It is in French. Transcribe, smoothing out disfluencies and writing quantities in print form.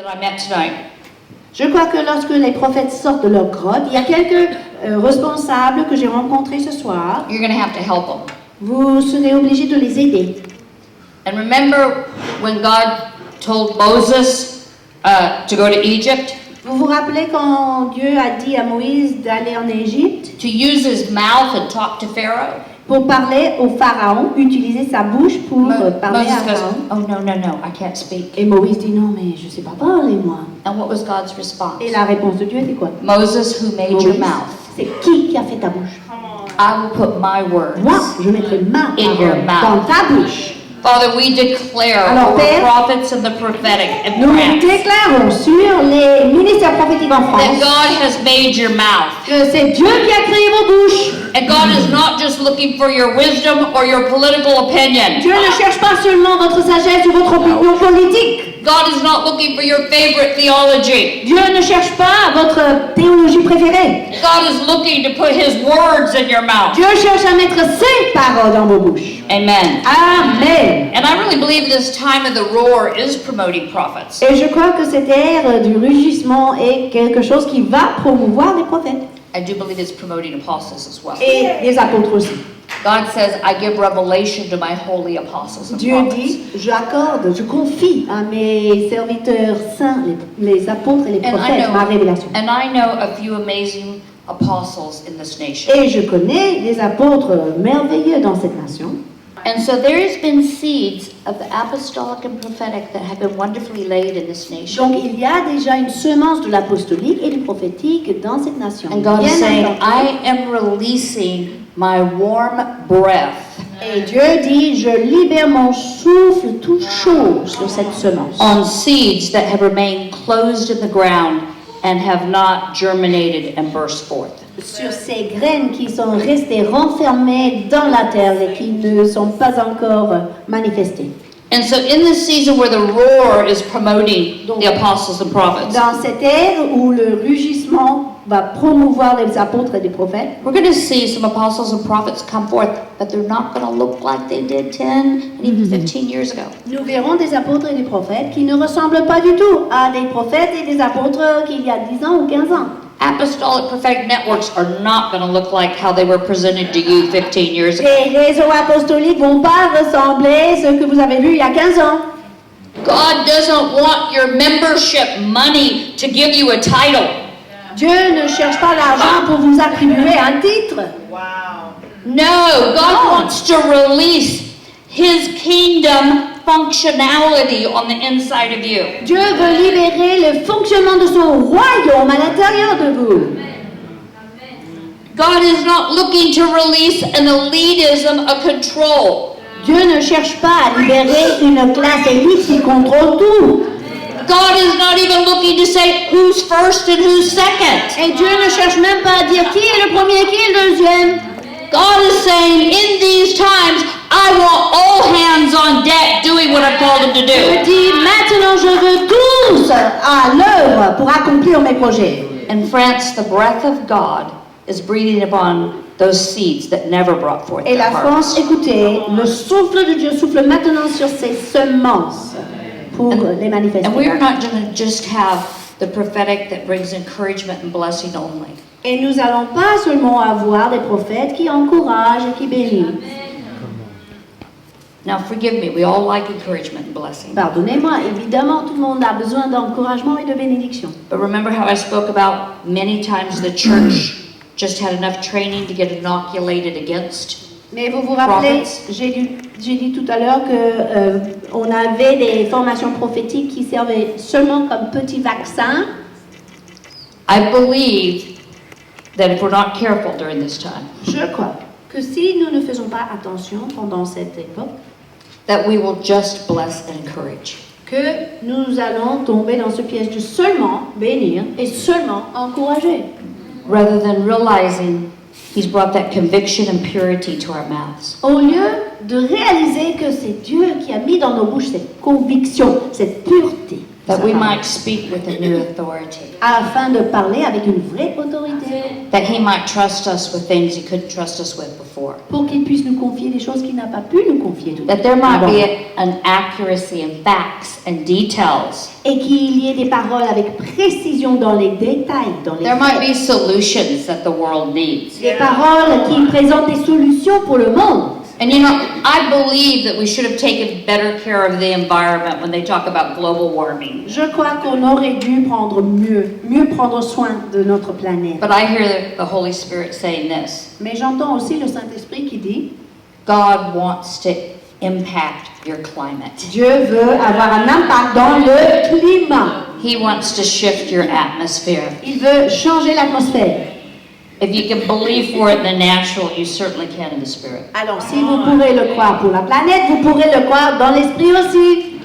I met tonight. Je crois que lorsque les prophètes sortent de leur grotte, il y a quelques responsables que j'ai rencontrés ce soir. You're going to have to help them. Vous serez obligés de les aider. And remember when God told Moses to go to Egypt? Vous vous rappelez quand Dieu a dit à Moïse d'aller en Égypte To use his mouth and talk to Pharaoh? pour parler au Pharaon, utiliser sa bouche pour parler Moses à goes, Pharaon. oh no, I can't speak. Et Moïse dit non, mais je ne sais pas parler moi. And what was God's response? Et la réponse de Dieu était quoi? Moses, who made your Moïse, mouth? c'est qui a fait ta bouche? I will put my words. Moi, je mettrai ma In your parole mouth. dans ta bouche. Father, we declare Alors, over Père, prophets and the prophetic in Nous France déclarons sur les ministères prophétiques en that France God has made your mouth. que c'est Dieu qui a créé vos bouches. And God is not just looking for your wisdom or your political opinion. Dieu ne cherche pas seulement votre sagesse ou votre opinion politique. God is not looking for your favorite theology. Dieu ne cherche pas votre théologie préférée. God is looking to put his words in your mouth. Dieu cherche à mettre ses paroles dans vos bouches. Amen. Amen. And I really believe this time of the roar is promoting prophets. Et je crois que cette ère du rugissement est quelque chose qui va promouvoir les prophètes I do believe it's promoting apostles as well. et les apôtres aussi. God says, I give revelation to my holy apostles and Dieu prophets. dit, je confie à mes serviteurs saints, les apôtres et les prophètes, ma révélation. And I know a few amazing apostles in this nation. Et je connais des apôtres merveilleux dans cette nation. And so there has been seeds of the apostolic and prophetic that have been wonderfully laid in this nation. Donc il y a déjà une semence de l'apostolique et du prophétique dans cette nation. And God is Bien saying, entendu. I am releasing my warm breath Et Dieu dit, je libère mon souffle tout chaud sur cette semence. on seeds that have remained closed in the ground and have not germinated and burst forth. Sur ces graines qui sont restées renfermées dans la terre et qui ne sont pas encore manifestées. And so in this season where the roar is promoting the apostles and prophets, Dans cette ère où le rugissement va promouvoir les apôtres et les prophètes, we're going to see some apostles and prophets come forth, but they're not going to look like they did 10 and even 15 years ago. nous verrons des apôtres et des prophètes qui ne ressemblent pas du tout à des prophètes et des apôtres qu'il y a 10 ans ou 15 ans. Apostolic prophetic networks are not going to look like how they were presented to you 15 years ago. Les réseaux apostoliques vont pas ressembler à ce que vous avez vu il y a 15 ans. God doesn't want your membership money to give you a title. Dieu ne cherche pas l'argent pour vous attribuer un titre. No, God wants to release His kingdom functionality on the inside of you. Dieu veut libérer le fonctionnement de son royaume à l'intérieur de vous. God is not looking to release an elitism, a control. Dieu ne cherche pas à libérer une classe élite qui contrôle tout. God is not even looking to say who's first and who's second. Et Dieu ne cherche même pas à dire qui est le premier, qui est le deuxième. God is saying, in these times, I want all hands on deck doing what I've called them to Dieu do. dit maintenant je veux tous à l'œuvre pour accomplir mes projets. And friends, the breath of God is breathing upon those seeds that never brought forth Et their la harvest. France, écoutez, le souffle de Dieu souffle maintenant sur ces semences pour les manifester. And we are not going to just have the prophetic that brings encouragement and blessing only. Et nous n'allons pas seulement avoir des prophètes qui encouragent et qui bénissent. Now, forgive me, we all like encouragement and blessing. Pardonnez-moi, évidemment, tout le monde a besoin d'encouragement et de bénédiction. But remember how I spoke about many times the church just had enough training to get inoculated against. Mais vous vous rappelez, Prophets. j'ai dit tout à l'heure que on avait des formations prophétiques qui servaient seulement comme petits vaccins. I believe that if we're not careful during this time, Je crois que si nous ne faisons pas attention pendant cette époque, that we will just bless and encourage. que nous allons tomber dans ce piège de seulement bénir et seulement encourager. Rather than realizing He's brought that conviction and purity to our mouths. Au lieu de réaliser que c'est Dieu qui a mis dans nos bouches cette conviction, cette pureté, That we might speak with a new authority. afin de parler avec une vraie autorité. that He might trust us with things He couldn't trust us with before. pour qu'il puisse nous confier des choses qu'il n'a pas pu nous confier tout That there might avant. be an accuracy in facts and details. Et qu'il y ait des paroles avec précision dans les détails, dans les There might be faits. solutions that the world needs. Des paroles qui présentent des solutions pour le monde. And you know, I believe that we should have taken better care of the environment when they talk about global warming. Je crois qu'on aurait dû prendre mieux prendre soin de notre planète. But I hear the Holy Spirit saying this. Mais j'entends aussi le Saint-Esprit qui dit, God wants to impact your climate. Dieu veut avoir un impact dans le climat. He wants to shift your atmosphere. Il veut changer l'atmosphère. If you can believe for it in the natural, you certainly can in the spirit. Alors, si vous pourrez le croire pour la planète, vous pourrez le croire dans l'esprit aussi.